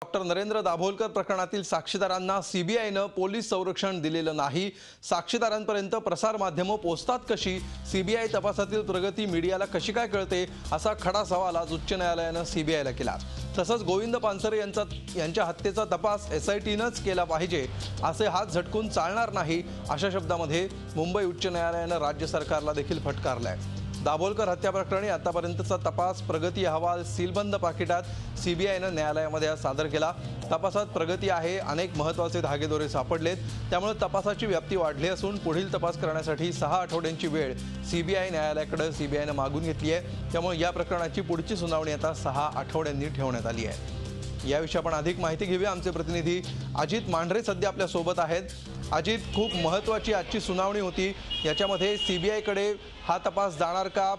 Doctor Narendra Dabholkar प्रकरणातील साक्षीदारांना सीबीआयनं police संरक्षण दिलेलं नाही। साक्षीदारांपर्यंत प्रसार माध्यमं पोहोचतात कशी, सीबीआय तपासातील प्रगती मीडियाला कशी काय कळते, असा खडा सवाल आज उच्च न्यायालयानं सीबीआयला केला। तसंच गोविंद पानसरे यांच्या हत्येचा तपास एसआयटीनंच केला पाहिजे, असे हात झटकून चालणार नाही, अशा शब्दामध्ये मुंबई उच्च न्यायालयानं राज्य सरकारला देखील फटकारलंय। दाभोलकर हत्या प्रकरणी आतापर्यंतचा तपास प्रगती अहवाल सीलबंद पाकिटात सीबीआयनं न्यायालयामध्ये सादर केला। तपासात प्रगती आहे, अनेक महत्त्वाचे धागेदोरे सापडलेत, त्यामुळे तपासाची व्याप्ती वाढली असून पुढील तपास करण्यासाठी 6 आठवड्यांची वेळ सीबीआय न्यायालयाकडे सीबीआयनं मागून घेतली आहे। त्यामुळे या प्रकरणाची पुढची सुनावणी आता 6 आठवड्यांनी ठेवण्यात आली आहे। याविषयी आपण अधिक माहिती घेऊया। आमचे प्रतिनिधी अजित मांढरे सध्या आपल्या सोबत आहेत। अजित, खूप महत्त्वाची आजची सुनावणी होती, याच्यामध्ये सीबीआयकडे हा तपास जाणार का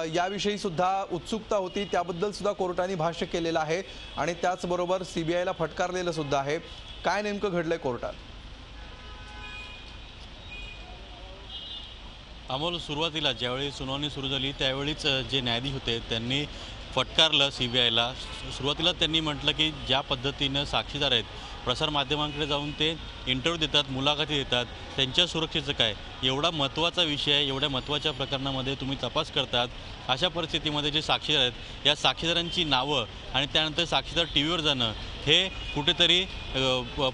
याविषयी सुद्धा उत्सुकता होती, त्याबद्दल सुद्धा कोर्टाने भाष्य केलेलं आहे आणि त्याचबरोबर सीबीआयला फटकारलेलं सुद्धा आहे। काय नेमकं घडलंय कोर्टात? अमोल, सुरुवातीला ज्यावेळी सुनावणी सुरू झाली त्यावेळीच जे न्यायाधीश होते त्यांनी फटकारलं सीबीआयला। सुरुवातीला त्यांनी म्हटलं की ज्या पद्धतीनं साक्षीदार आहेत प्रसारमाध्यमांकडे जाऊन ते इंटरव्ह्यू देतात, मुलाखती देतात, त्यांच्या सुरक्षेचं काय, एवढा महत्त्वाचा विषय आहे, एवढ्या महत्त्वाच्या प्रकरणामध्ये तुम्ही तपास करतात, अशा परिस्थितीमध्ये जे साक्षीदार आहेत या साक्षीदारांची नावं आणि त्यानंतर साक्षीदार टीव्हीवर जाणं हे कुठेतरी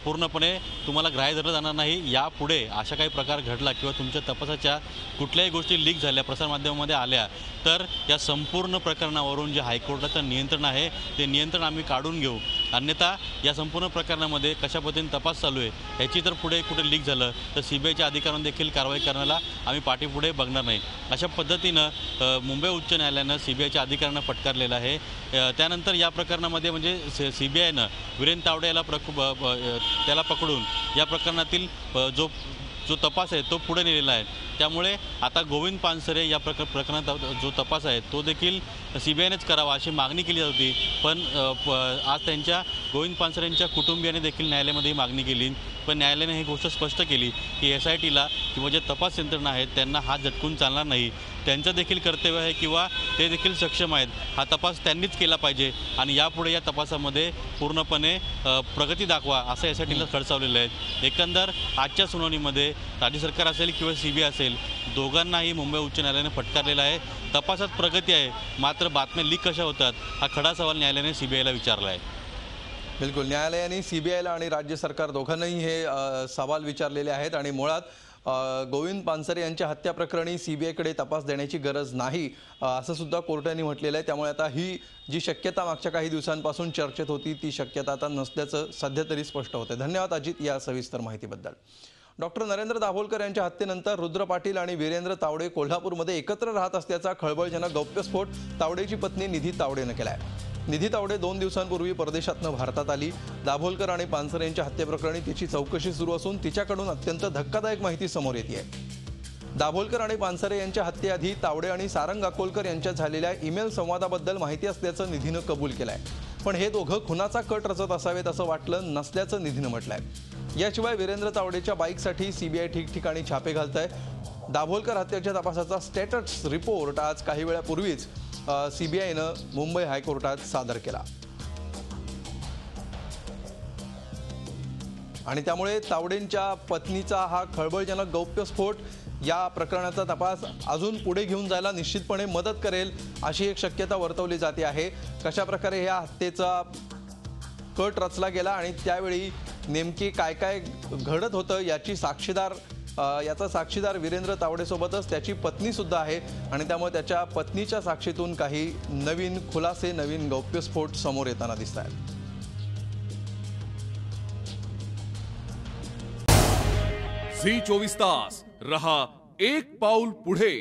पूर्णपणे तुम्हाला ग्राह्य धरलं जाणार नाही। यापुढे अशा काही प्रकार घडला किंवा तुमच्या तपासाच्या कुठल्याही गोष्टी लीक झाल्या, प्रसारमाध्यमामध्ये आल्या, तर या संपूर्ण प्रकरणावरून जे हायकोर्टाचं नियंत्रण आहे ते नियंत्रण आम्ही काढून घेऊ, अन्यथा या संपूर्ण प्रकरणामध्ये कशा पद्धतीने तपास चालू आहे ह्याची तर पुढे कुठे लीक झालं तर सीबीआयच्या अधिकाऱ्यांना देखील कारवाई करण्याला आम्ही पाठीपुढे बघणार नाही, अशा पद्धतीनं मुंबई उच्च न्यायालयानं सीबीआयच्या अधिकाऱ्यांना फटकारलेलं आहे। त्यानंतर या प्रकरणामध्ये म्हणजे सीबीआयनं वीरेंद्र तावडे याला त्याला पकडून या प्रकरणातील जो तपास आहे तो पुढे नेलेला आहे। त्यामुळे आता गोविंद पानसरे या प्रकरणात जो तपास आहे तो देखील सीबीआयनेच करावा अशी मागणी केली होती, पण आज गोविंद पानसरे यांच्या कुटुंबियांनी देखील न्यायालयामध्ये मागणी केली, पण न्यायालयाने ही गोष्ट स्पष्ट केली की एसआयटीला किंवा जे तपास यंत्रणा आहेत त्यांना हात झटकून चालणार नाही, त्यांचं देखील कर्तव्य आहे किंवा ते देखील सक्षम आहेत, हा तपास त्यांनीच केला पाहिजे आणि यापुढे या तपासामध्ये पूर्णपणे प्रगती दाखवा असं एसआयटीला खडसावलेलं आहे। एकंदर आजच्या सुनावणीमध्ये राज्य सरकार असेल किंवा सीबीआय असेल, दोघांनाही मुंबई उच्च न्यायालयाने फटकारलेला आहे। तपासात प्रगती आहे, मात्र बातम्या लीक कशा होतात हा खडा सवाल न्यायालयाने सीबीआयला विचारला आहे। बिलकुल, न्यायालयाने सीबीआयला आणि राज्य सरकार दोघांनाही हे सवाल विचारलेले आहेत आणि मुळात गोविंद पानसरे यांच्या हत्या प्रकरणी सीबीआयकडे तपास देण्याची गरज नाही असं सुद्धा कोर्टाने म्हटलेलं आहे। त्यामुळे आता ही जी शक्यता मागच्या काही दिवसांपासून चर्चेत होती ती शक्यता आता नसल्याचं सध्या तरी स्पष्ट होतं। धन्यवाद अजित या सविस्तर माहितीबद्दल। डॉक्टर नरेंद्र दाभोलकर यांच्या हत्येनंतर रुद्र पाटील आणि वीरेंद्र तावडे कोल्हापूरमध्ये एकत्र राहत असल्याचा खळबळजनक गौप्यस्फोट तावडेची पत्नी निधी तावडेनं केला आहे। निधी तावडे 2 दिवसांपूर्वी परदेशातनं भारतात आली। दाभोलकर आणि पानसरे यांच्या हत्येप्रकरणी तिची चौकशी सुरू असून तिच्याकडून अत्यंत धक्कादायक माहिती समोर येते। दाभोलकर आणि पानसरे यांच्या हत्येआधी तावडे आणि सारंग अकोलकर यांच्यात झालेल्या ईमेल संवादाबद्दल माहिती असल्याचं निधीनं कबूल केलंय, पण हे दोघं खुनाचा कट रचत असावेत असं वाटलं नसल्याचं निधीनं म्हटलंय। याशिवाय वीरेंद्र तावडेच्या बाईकसाठी सीबीआय ठिकठिकाणी छापे घालतंय। दाभोलकर हत्येच्या तपासाचा स्टेटस रिपोर्ट आज काही वेळापूर्वीच सीबीआयनं मुंबई हायकोर्टात सादर केला आणि त्यामुळे तावडेंच्या पत्नीचा हा खळबळजनक गौप्यस्फोट या प्रकरणाचा तपास अजून पुढे घेऊन जायला निश्चितपणे मदत करेल अशी एक शक्यता वर्तवली जाते आहे। कशा प्रकारे या हत्येचा कट रचला गेला आणि त्यावेळी नेमकी काय काय घडत होतं याचा साक्षीदार वीरेंद्र तावडेसोबतच त्याची पत्नी सुद्धा आहे आणि त्यामुळे त्याच्या पत्नीच्या साक्षीतून काही नवीन खुलासे, नवीन गौप्यस्फोट समोर येताना दिसत आहेत। झी 24 तास रहा एक पाऊल पुढे।